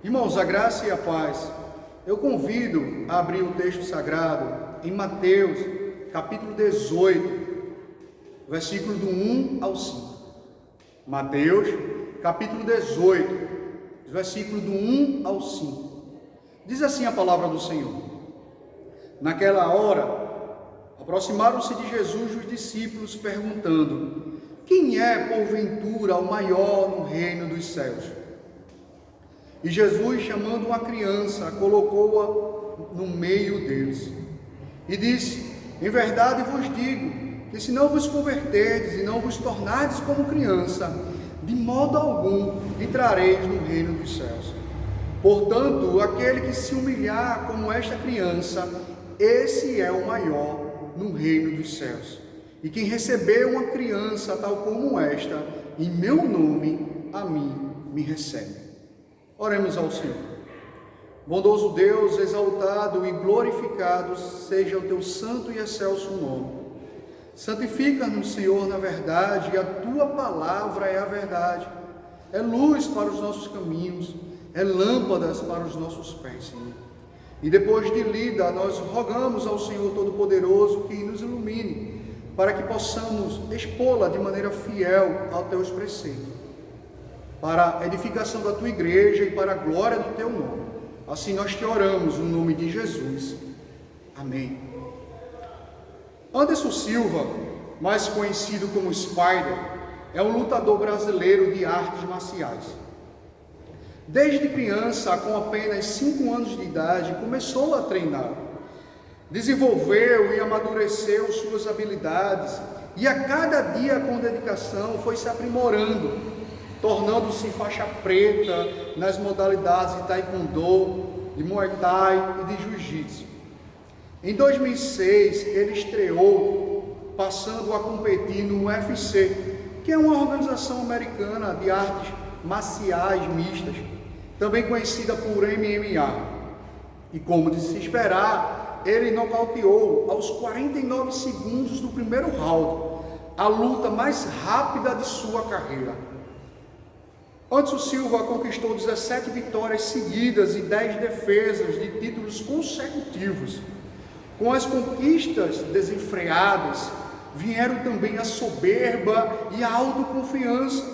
Irmãos, a graça e a paz. Eu convido a abrir o texto sagrado em Mateus, capítulo 18, versículo do 1 ao 5. Mateus, capítulo 18, versículo do 1 ao 5. Diz assim a palavra do Senhor: Naquela hora, aproximaram-se de Jesus os discípulos, perguntando: Quem é, porventura, o maior no reino dos céus? E Jesus, chamando uma criança, colocou-a no meio deles e disse: Em verdade vos digo, que se não vos converterdes e não vos tornardes como criança, de modo algum entrareis no reino dos céus. Portanto, aquele que se humilhar como esta criança, esse é o maior no reino dos céus. E quem receber uma criança tal como esta, em meu nome, a mim me recebe. Oremos ao Senhor. Bondoso Deus, exaltado e glorificado seja o teu santo e excelso nome. Santifica-nos, Senhor, na verdade, e a tua palavra é a verdade. É luz para os nossos caminhos, é lâmpadas para os nossos pés, Senhor. E depois de lida, nós rogamos ao Senhor Todo-Poderoso que nos ilumine, para que possamos expô-la de maneira fiel aos teus preceitos, para a edificação da tua igreja e para a glória do teu nome. Assim nós te oramos no nome de Jesus. Amém. Anderson Silva, mais conhecido como Spider, é um lutador brasileiro de artes marciais. Desde criança, com apenas 5 anos de idade, começou a treinar. Desenvolveu e amadureceu suas habilidades e a cada dia com dedicação foi se aprimorando, tornando-se faixa preta nas modalidades de taekwondo, de muay thai e de jiu-jitsu. Em 2006, ele estreou passando a competir no UFC, que é uma organização americana de artes marciais mistas, também conhecida por MMA. E como de se esperar, ele nocauteou aos 49 segundos do primeiro round, a luta mais rápida de sua carreira. Anderson Silva conquistou 17 vitórias seguidas e 10 defesas de títulos consecutivos. Com as conquistas desenfreadas, vieram também a soberba e a autoconfiança,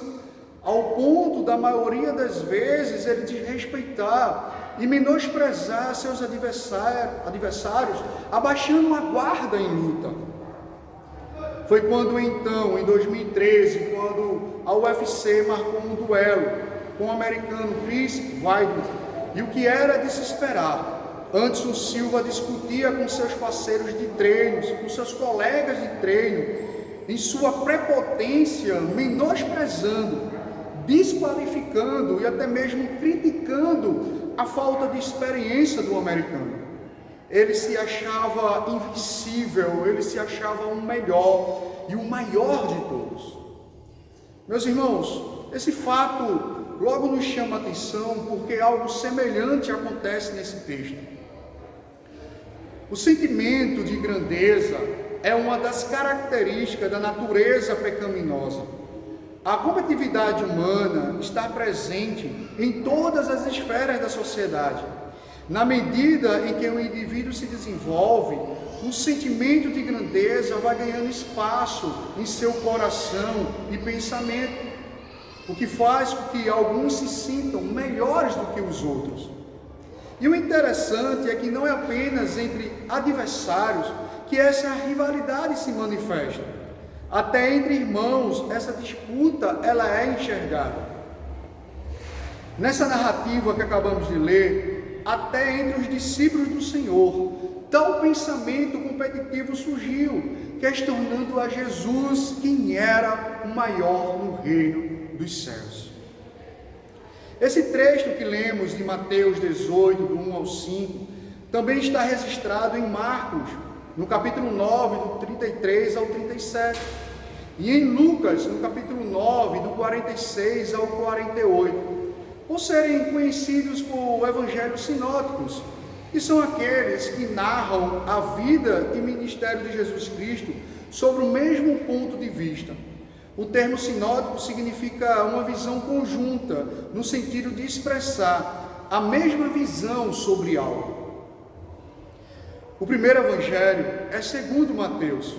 ao ponto da maioria das vezes ele desrespeitar e menosprezar seus adversários, abaixando a guarda em luta. Foi quando então, em 2013, quando a UFC marcou um duelo com o americano Chris Weidman, e o que era de se esperar, Anderson Silva discutia com seus parceiros de treinos, com seus colegas de treino, em sua prepotência, menosprezando, desqualificando e até mesmo criticando a falta de experiência do americano. Ele se achava invencível, ele se achava o melhor e o maior de todos. Meus irmãos, esse fato logo nos chama a atenção porque algo semelhante acontece nesse texto. O sentimento de grandeza é uma das características da natureza pecaminosa. A competitividade humana está presente em todas as esferas da sociedade. Na medida em que o indivíduo se desenvolve, um sentimento de grandeza vai ganhando espaço em seu coração e pensamento, o que faz com que alguns se sintam melhores do que os outros. E o interessante é que não é apenas entre adversários que essa rivalidade se manifesta. Até entre irmãos, essa disputa ela é enxergada. Nessa narrativa que acabamos de ler, até entre os discípulos do Senhor, tal pensamento competitivo surgiu, questionando a Jesus quem era o maior no reino dos céus. Esse trecho que lemos de Mateus 18, do 1 ao 5, também está registrado em Marcos, no capítulo 9, do 33 ao 37, e em Lucas, no capítulo 9, do 46 ao 48, por serem conhecidos por evangelhos sinóticos, que são aqueles que narram a vida e ministério de Jesus Cristo sobre o mesmo ponto de vista. O termo sinótico significa uma visão conjunta, no sentido de expressar a mesma visão sobre algo. O primeiro evangelho é segundo Mateus,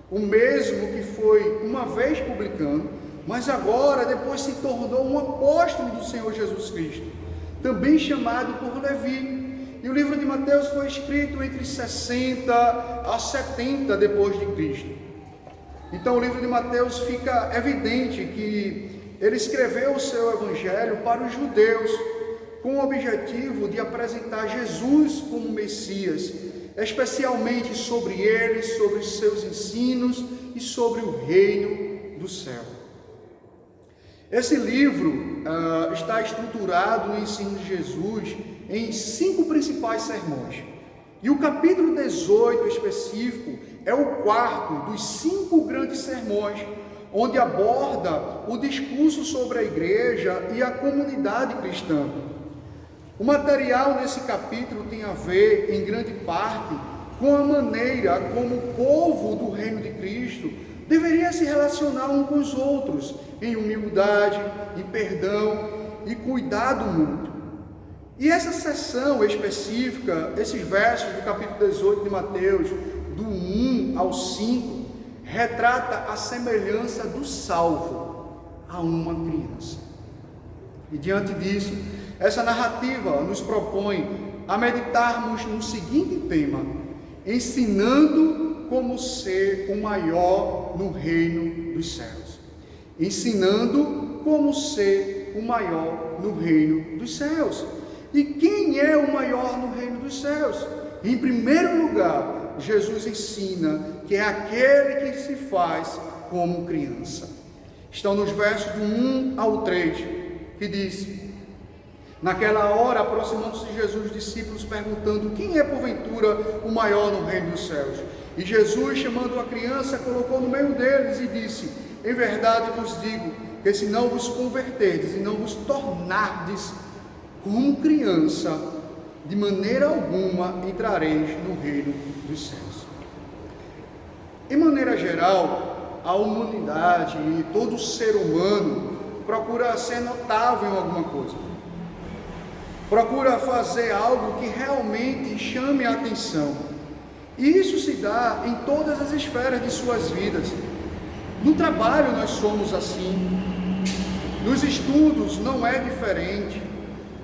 o mesmo que foi uma vez publicano, mas agora depois se tornou um apóstolo do Senhor Jesus Cristo, também chamado por Levi. E o livro de Mateus foi escrito entre 60 a 70 depois de Cristo. Então o livro de Mateus fica evidente que ele escreveu o seu evangelho para os judeus, com o objetivo de apresentar Jesus como Messias, especialmente sobre ele, sobre os seus ensinos e sobre o reino do céu. Esse livro está estruturado no ensino de Jesus em 5 principais sermões. E o capítulo 18 específico é o quarto dos 5 grandes sermões, onde aborda o discurso sobre a igreja e a comunidade cristã. O material nesse capítulo tem a ver, em grande parte, com a maneira como o povo do reino de Cristo deveria se relacionar uns com os outros, em humildade, em perdão e cuidado mútuo. E essa seção específica, esses versos do capítulo 18 de Mateus, do 1 ao 5, retrata a semelhança do salvo a uma criança. E diante disso, essa narrativa nos propõe a meditarmos no seguinte tema: ensinando como ser o maior no reino dos céus. Ensinando como ser o maior no reino dos céus. E quem é o maior no reino dos céus? Em primeiro lugar, Jesus ensina que é aquele que se faz como criança. Estão nos versos do 1 ao 3, que diz: naquela hora, aproximando-se de Jesus, os discípulos perguntando: quem é porventura o maior no reino dos céus? E Jesus, chamando a criança, colocou no meio deles e disse: em verdade vos digo, que se não vos converterdes e não vos tornardes como criança, de maneira alguma entrareis no reino dos céus. Em maneira geral, a humanidade e todo ser humano procura ser notável em alguma coisa. Procura fazer algo que realmente chame a atenção. E isso se dá em todas as esferas de suas vidas. No trabalho nós somos assim. Nos estudos não é diferente.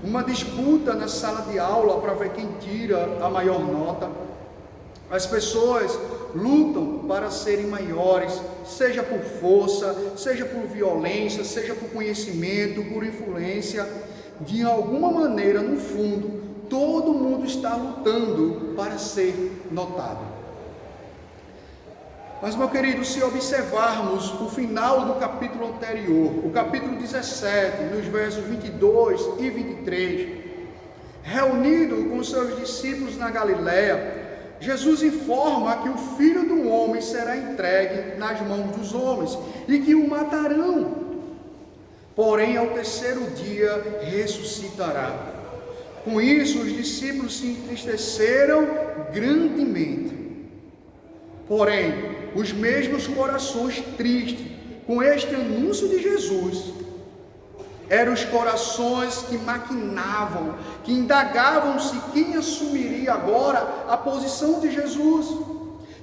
Uma disputa na sala de aula para ver quem tira a maior nota. As pessoas lutam para serem maiores, seja por força, seja por violência, seja por conhecimento, por influência. De alguma maneira, no fundo, todo mundo está lutando para ser notado. Mas, meu querido, se observarmos o final do capítulo anterior, o capítulo 17, nos versos 22 e 23, reunido com seus discípulos na Galiléia, Jesus informa que o Filho do Homem será entregue nas mãos dos homens e que o matarão. Porém, ao terceiro dia ressuscitará. Com isso, os discípulos se entristeceram grandemente. Porém, os mesmos corações tristes com este anúncio de Jesus eram os corações que maquinavam, que indagavam-se quem assumiria agora a posição de Jesus,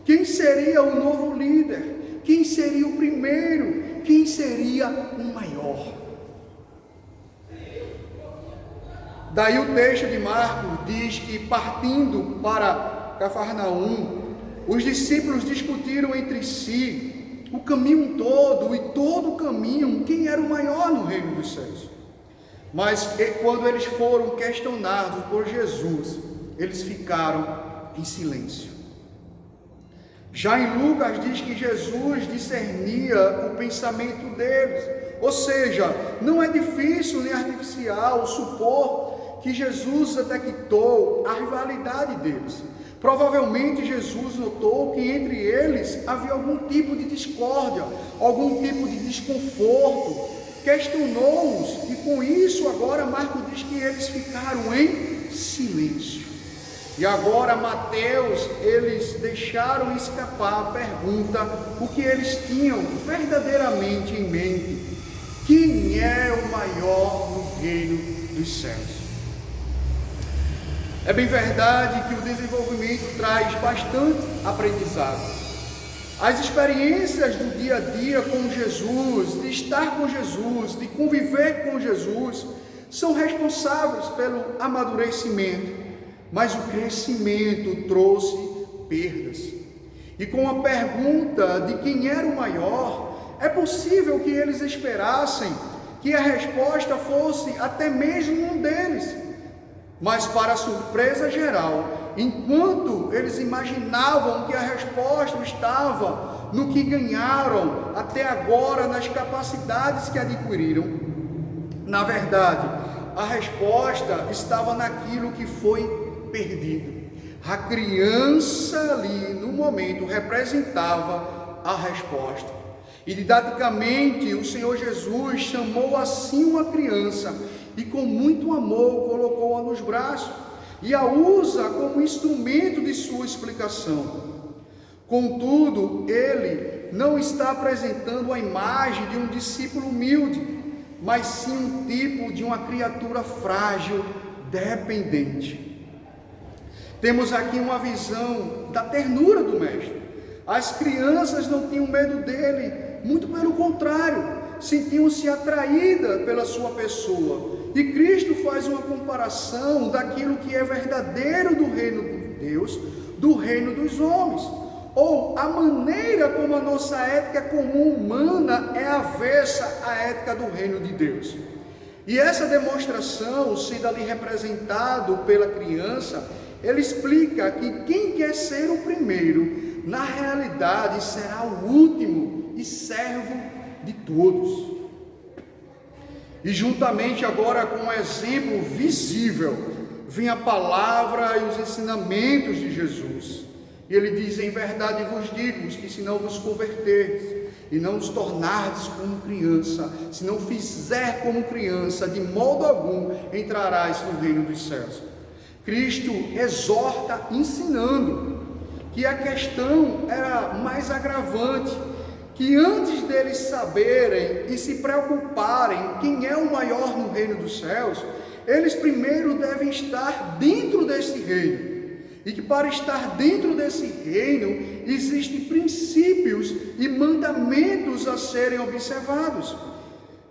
quem seria o novo líder, quem seria o primeiro, quem seria o maior. Daí o texto de Marcos diz que, partindo para Cafarnaum, os discípulos discutiram entre si o caminho todo e todo o caminho, quem era o maior no reino dos céus. Mas quando eles foram questionados por Jesus, eles ficaram em silêncio. Já em Lucas diz que Jesus discernia o pensamento deles, ou seja, não é difícil nem artificial supor que Jesus detectou a rivalidade deles. Provavelmente Jesus notou que entre eles havia algum tipo de discórdia, algum tipo de desconforto, questionou-os, e com isso agora Marcos diz que eles ficaram em silêncio. E agora Mateus, eles deixaram escapar a pergunta, o que eles tinham verdadeiramente em mente: quem é o maior no reino dos céus? É bem verdade que o desenvolvimento traz bastante aprendizado. As experiências do dia a dia com Jesus, de estar com Jesus, de conviver com Jesus, são responsáveis pelo amadurecimento, mas o crescimento trouxe perdas. E com a pergunta de quem era o maior, é possível que eles esperassem que a resposta fosse até mesmo um deles. Mas, para a surpresa geral, enquanto eles imaginavam que a resposta estava no que ganharam até agora, nas capacidades que adquiriram, na verdade, a resposta estava naquilo que foi perdido. A criança ali, no momento, representava a resposta. E didaticamente, o Senhor Jesus chamou assim uma criança e com muito amor colocou-a nos braços e a usa como instrumento de sua explicação. Contudo, ele não está apresentando a imagem de um discípulo humilde, mas sim um tipo de uma criatura frágil, dependente. Temos aqui uma visão da ternura do Mestre. As crianças não tinham medo dele, muito pelo contrário, sentiam-se atraídas pela sua pessoa. E Cristo faz uma comparação daquilo que é verdadeiro do reino de Deus, do reino dos homens, ou a maneira como a nossa ética comum humana é avessa à ética do reino de Deus. E essa demonstração, sendo ali representado pela criança, ele explica que quem quer ser o primeiro, na realidade será o último e servo de todos. E juntamente agora com um exemplo visível, vem a palavra e os ensinamentos de Jesus. E ele diz: em verdade vos digo que se não vos converterdes e não vos tornardes como criança, se não fizer como criança, de modo algum entrarás no reino dos céus. Cristo exorta ensinando que a questão era mais agravante, que antes deles saberem e se preocuparem quem é o maior no reino dos céus, eles primeiro devem estar dentro desse reino. E que para estar dentro desse reino, existem princípios e mandamentos a serem observados.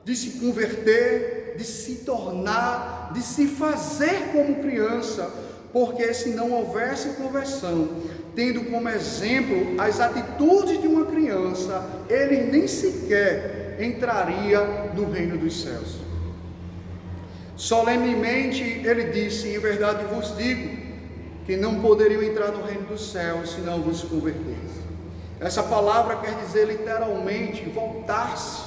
De se converter, de se tornar, de se fazer como criança, porque se não houvesse conversão, tendo como exemplo as atitudes de uma criança, ele nem sequer entraria no reino dos céus. Solenemente ele disse: em verdade vos digo, que não poderiam entrar no reino dos céus se não vos converterem. Essa palavra quer dizer literalmente voltar-se.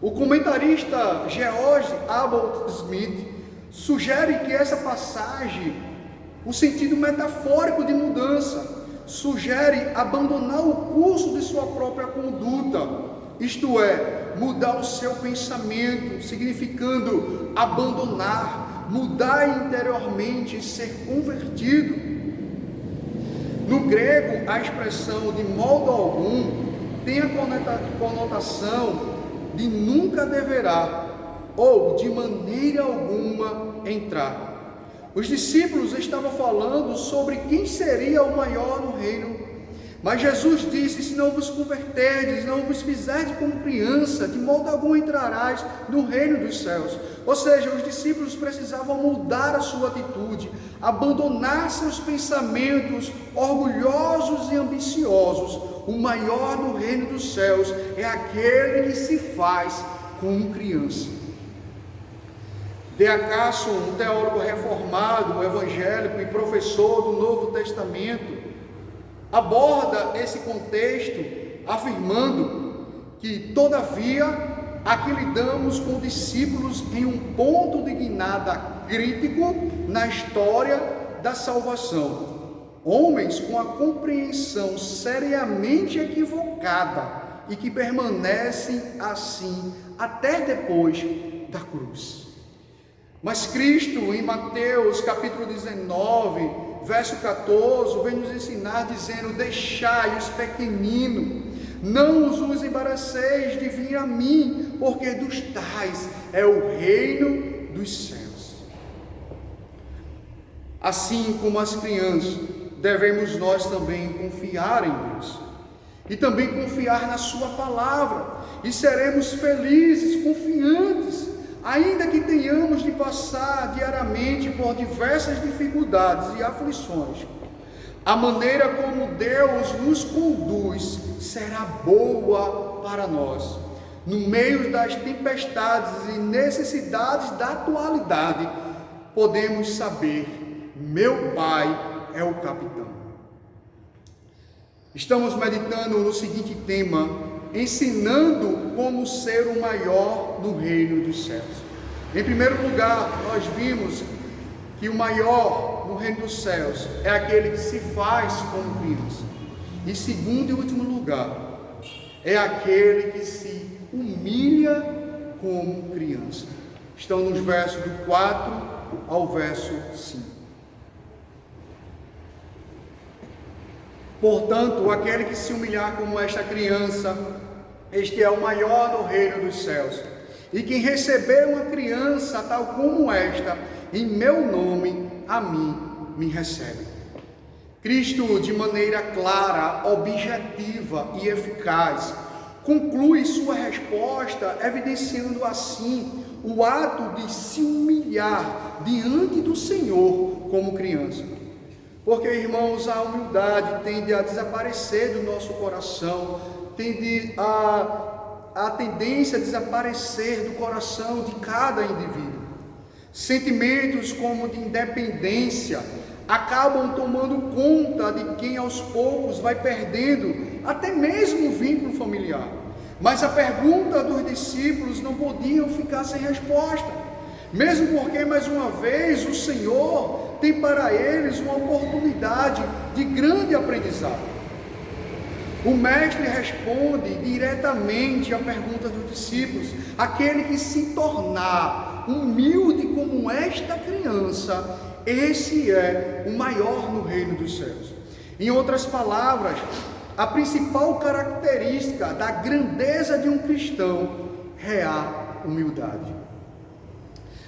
O comentarista George Abbott Smith sugere que essa passagem, o sentido metafórico de mudança, sugere abandonar o curso de sua própria conduta, isto é, mudar o seu pensamento, significando abandonar, mudar interiormente, ser convertido. No grego, a expressão de modo algum tem a conotação de nunca deverá ou de maneira alguma entrar. Os discípulos estavam falando sobre quem seria o maior no reino, mas Jesus disse: se não vos converterdes, não vos fizerdes como criança, de modo algum entrarás no reino dos céus. Ou seja, os discípulos precisavam mudar a sua atitude, abandonar seus pensamentos orgulhosos e ambiciosos. O maior do reino dos céus é aquele que se faz como criança. D.A. Carson, um teólogo reformado, evangélico e professor do Novo Testamento, aborda esse contexto afirmando que, todavia, aqui lidamos com discípulos em um ponto de guinada crítico na história da salvação. Homens com a compreensão seriamente equivocada e que permanecem assim até depois da cruz. Mas Cristo, em Mateus capítulo 19, verso 14, vem nos ensinar dizendo: deixai os pequeninos, não os embaraceis de vir a mim, porque dos tais é o reino dos céus. Assim como as crianças, devemos nós também confiar em Deus e também confiar na sua palavra, e seremos felizes, confiantes, ainda que tenhamos de passar diariamente por diversas dificuldades e aflições. A maneira como Deus nos conduz será boa para nós. No meio das tempestades e necessidades da atualidade, podemos saber: meu Pai é o capitão. Estamos meditando no seguinte tema: ensinando como ser o maior no reino dos céus. Em primeiro lugar, nós vimos que o maior no reino dos céus é aquele que se faz como criança. Em segundo e último lugar, é aquele que se humilha como criança. Estão nos versos do 4 ao verso 5. Portanto, aquele que se humilhar como esta criança, este é o maior no reino dos céus. E quem receber uma criança tal como esta, em meu nome, a mim me recebe. Cristo, de maneira clara, objetiva e eficaz, conclui sua resposta, evidenciando assim o ato de se humilhar diante do Senhor como criança. Porque, irmãos, a humildade tende a desaparecer do nosso coração, tende a tendência a desaparecer do coração de cada indivíduo. Sentimentos como de independência acabam tomando conta de quem aos poucos vai perdendo até mesmo o vínculo familiar. Mas a pergunta dos discípulos não podiam ficar sem resposta, mesmo porque, mais uma vez, o Senhor tem para eles uma oportunidade de grande aprendizado. O mestre responde diretamente à pergunta dos discípulos: aquele que se tornar humilde como esta criança, esse é o maior no reino dos céus. Em outras palavras, a principal característica da grandeza de um cristão é a humildade.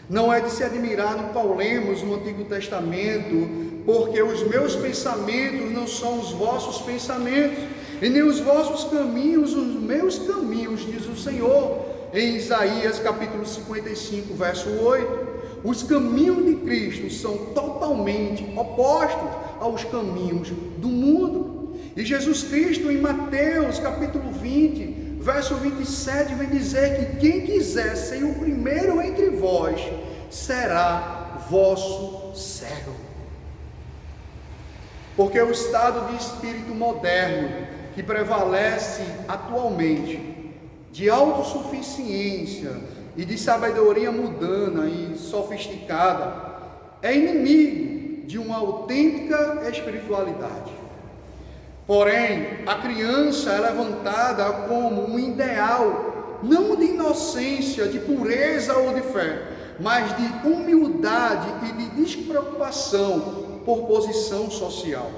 Não é de se admirar no qual lemos no Antigo Testamento, porque os meus pensamentos não são os vossos pensamentos, e nem os vossos caminhos os meus caminhos, diz o Senhor, em Isaías capítulo 55, verso 8. Os caminhos de Cristo são totalmente opostos aos caminhos do mundo. E Jesus Cristo, em Mateus capítulo 20, verso 27, vem dizer que quem quiser ser o primeiro entre vós, será vosso servo. Porque o estado de espírito moderno que prevalece atualmente, de autossuficiência e de sabedoria mundana e sofisticada, é inimigo de uma autêntica espiritualidade. Porém, a criança é levantada como um ideal, não de inocência, de pureza ou de fé, mas de humildade e de despreocupação por posição social.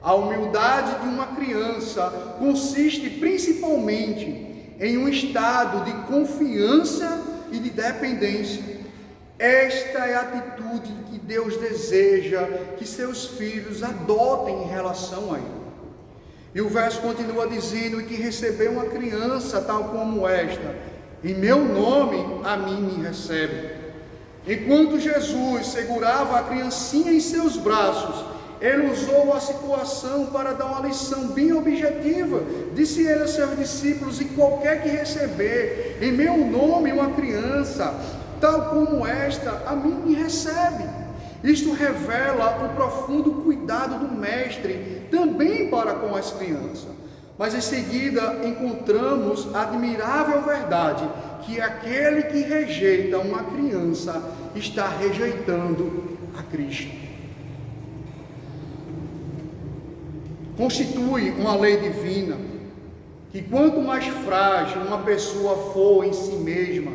A humildade de uma criança consiste principalmente em um estado de confiança e de dependência. Esta é a atitude que Deus deseja que seus filhos adotem em relação a Ele. E o verso continua dizendo que receber uma criança tal como esta, em meu nome, a mim me recebe. Enquanto Jesus segurava a criancinha em seus braços, ele usou a situação para dar uma lição bem objetiva. Disse ele a seus discípulos: e qualquer que receber em meu nome uma criança tal como esta, a mim me recebe. Isto revela o profundo cuidado do mestre também para com as crianças. Mas em seguida encontramos a admirável verdade que aquele que rejeita uma criança está rejeitando a Cristo. Constitui uma lei divina que quanto mais frágil uma pessoa for em si mesma,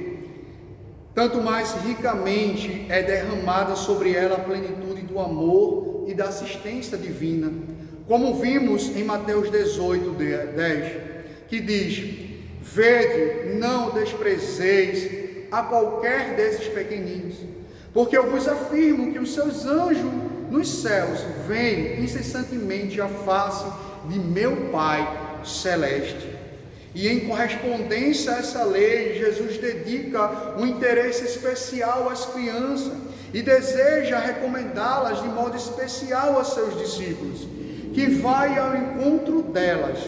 tanto mais ricamente é derramada sobre ela a plenitude do amor e da assistência divina, como vimos em Mateus 18, 10, que diz: vede, não desprezeis a qualquer desses pequeninos, porque eu vos afirmo que os seus anjos nos céus, veem incessantemente a face de meu Pai celeste. E em correspondência a essa lei, Jesus dedica um interesse especial às crianças e deseja recomendá-las de modo especial a seus discípulos. Quem vai ao encontro delas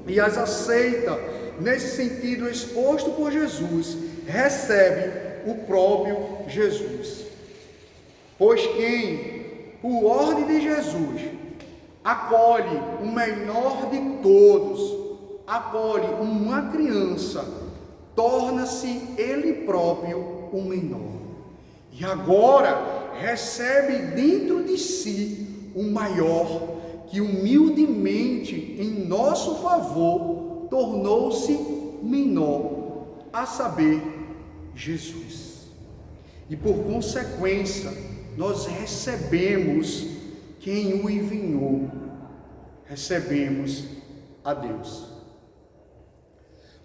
e as aceita nesse sentido exposto por Jesus, recebe o próprio Jesus. Pois quem, por ordem de Jesus, acolhe o menor de todos, acolhe uma criança, torna-se ele próprio o menor. E agora recebe dentro de si o maior, que humildemente, em nosso favor, tornou-se menor, a saber, Jesus. E por consequência, nós recebemos quem o enviou, recebemos a Deus.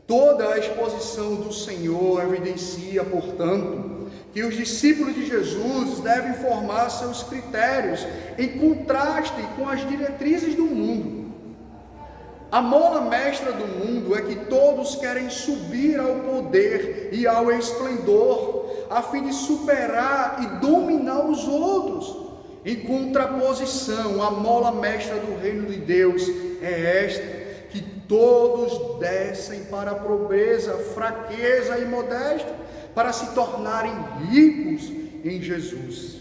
Toda a exposição do Senhor evidencia, portanto, que os discípulos de Jesus devem formar seus critérios em contraste com as diretrizes do mundo. A mola mestra do mundo é que todos querem subir ao poder e ao esplendor, a fim de superar e dominar os outros. Em contraposição, a mola mestra do reino de Deus é esta: que todos descem para a pobreza, fraqueza e modéstia, para se tornarem ricos em Jesus.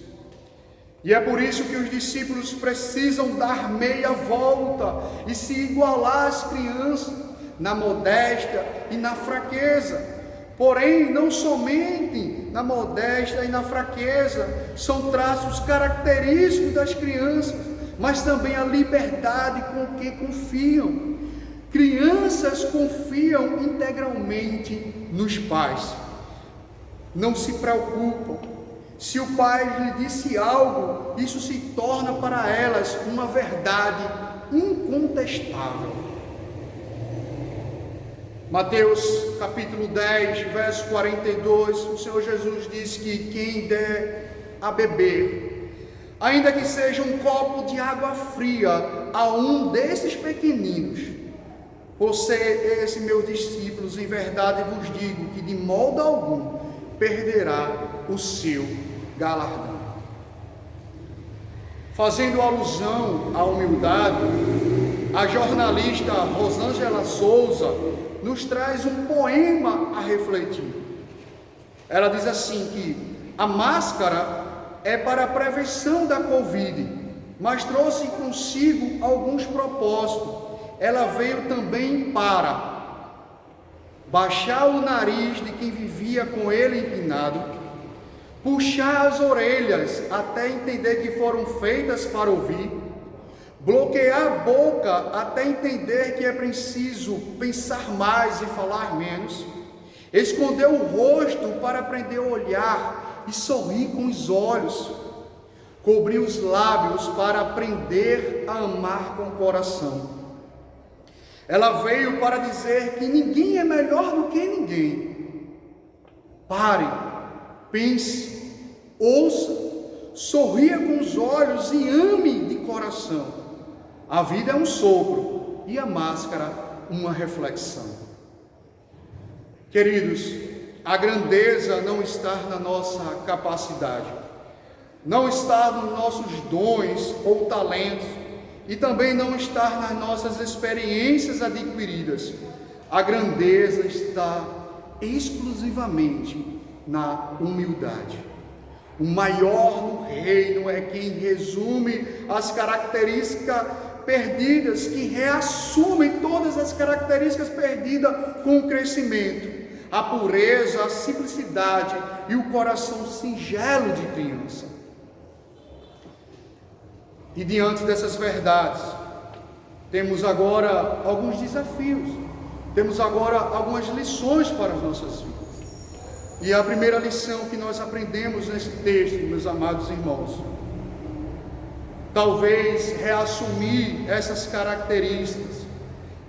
E é por isso que os discípulos precisam dar meia volta e se igualar às crianças na modéstia e na fraqueza. Porém, não somente na modéstia e na fraqueza são traços característicos das crianças, mas também a liberdade com que confiam. Crianças confiam integralmente nos pais. Não se preocupam. Se o pai lhe disse algo, isso se torna para elas uma verdade incontestável. Mateus capítulo 10, verso 42, o Senhor Jesus diz que quem der a beber, ainda que seja um copo de água fria, a um desses pequeninos, por ser esse meus discípulos, em verdade vos digo que de modo algum perderá o seu galardão. Fazendo alusão à humildade, a jornalista Rosângela Souza nos traz um poema a refletir. Ela diz assim que a máscara é para a prevenção da Covid, mas trouxe consigo alguns propósitos. Ela veio também para baixar o nariz de quem vivia com ele empinado, puxar as orelhas até entender que foram feitas para ouvir, bloquear a boca até entender que é preciso pensar mais e falar menos, esconder o rosto para aprender a olhar e sorrir com os olhos, cobrir os lábios para aprender a amar com o coração. Ela veio para dizer que ninguém é melhor do que ninguém. Pare, pense, ouça, sorria com os olhos e ame de coração. A vida é um sopro e a máscara uma reflexão. Queridos, a grandeza não está na nossa capacidade, não está nos nossos dons ou talentos, e também não está nas nossas experiências adquiridas. A grandeza está exclusivamente na humildade. O maior no reino é quem resume as características perdidas, que reassume todas as características perdidas com o crescimento, a pureza, a simplicidade e o coração singelo de criança. E diante dessas verdades, temos agora alguns desafios, temos agora algumas lições para as nossas vidas. E a primeira lição que nós aprendemos nesse texto, meus amados irmãos, talvez reassumir essas características,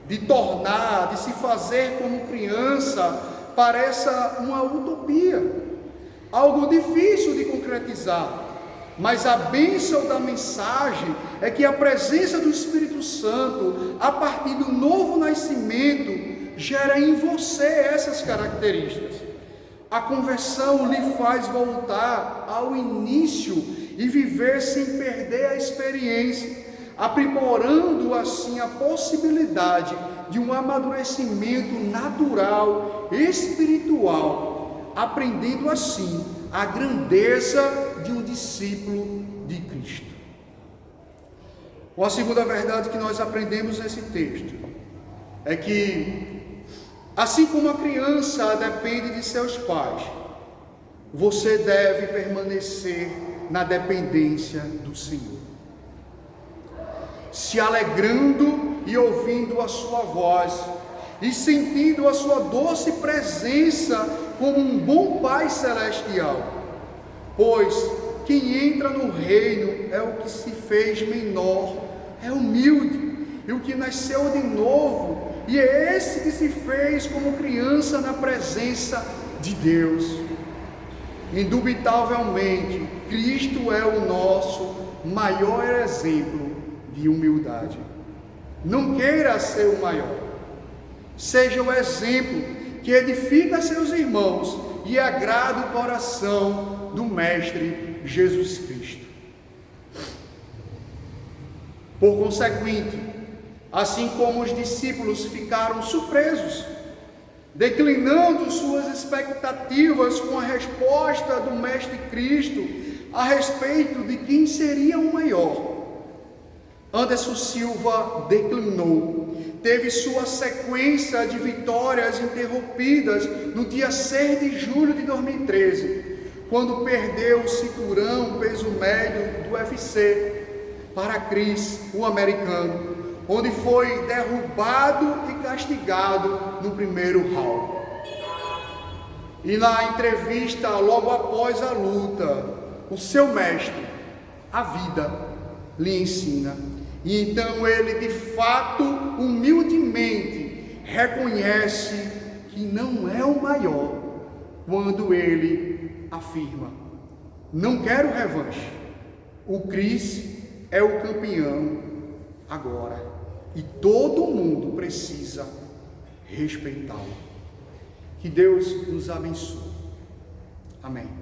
de tornar, de se fazer como criança, pareça uma utopia, algo difícil de concretizar. Mas a bênção da mensagem é que a presença do Espírito Santo, a partir do novo nascimento, gera em você essas características. A conversão lhe faz voltar ao início e viver sem perder a experiência, aprimorando assim a possibilidade de um amadurecimento natural, espiritual, aprendendo assim a grandeza de um discípulo de Cristo. Uma segunda verdade que nós aprendemos nesse texto é que, assim como a criança depende de seus pais, você deve permanecer na dependência do Senhor, se alegrando e ouvindo a sua voz e sentindo a sua doce presença como um bom Pai celestial. Pois quem entra no reino é o que se fez menor, é humilde, e o que nasceu de novo, e é esse que se fez como criança na presença de Deus. Indubitavelmente, Cristo é o nosso maior exemplo de humildade. Não queira ser o maior, seja o exemplo que edifica seus irmãos e agrada o coração do Mestre Jesus Cristo. Por consequente, assim como os discípulos ficaram surpresos, declinando suas expectativas com a resposta do Mestre Cristo a respeito de quem seria o maior, Anderson Silva declinou, teve sua sequência de vitórias interrompidas no dia 6 de julho de 2013, quando perdeu o cinturão peso médio do UFC para Chris, o americano, onde foi derrubado e castigado no primeiro round. E na entrevista logo após a luta, o seu mestre, a vida, lhe ensina. E então ele de fato, humildemente, reconhece que não é o maior, quando ele afirma: não quero revanche, o Chris é o campeão agora, e todo mundo precisa respeitá-lo. Que Deus nos abençoe. Amém.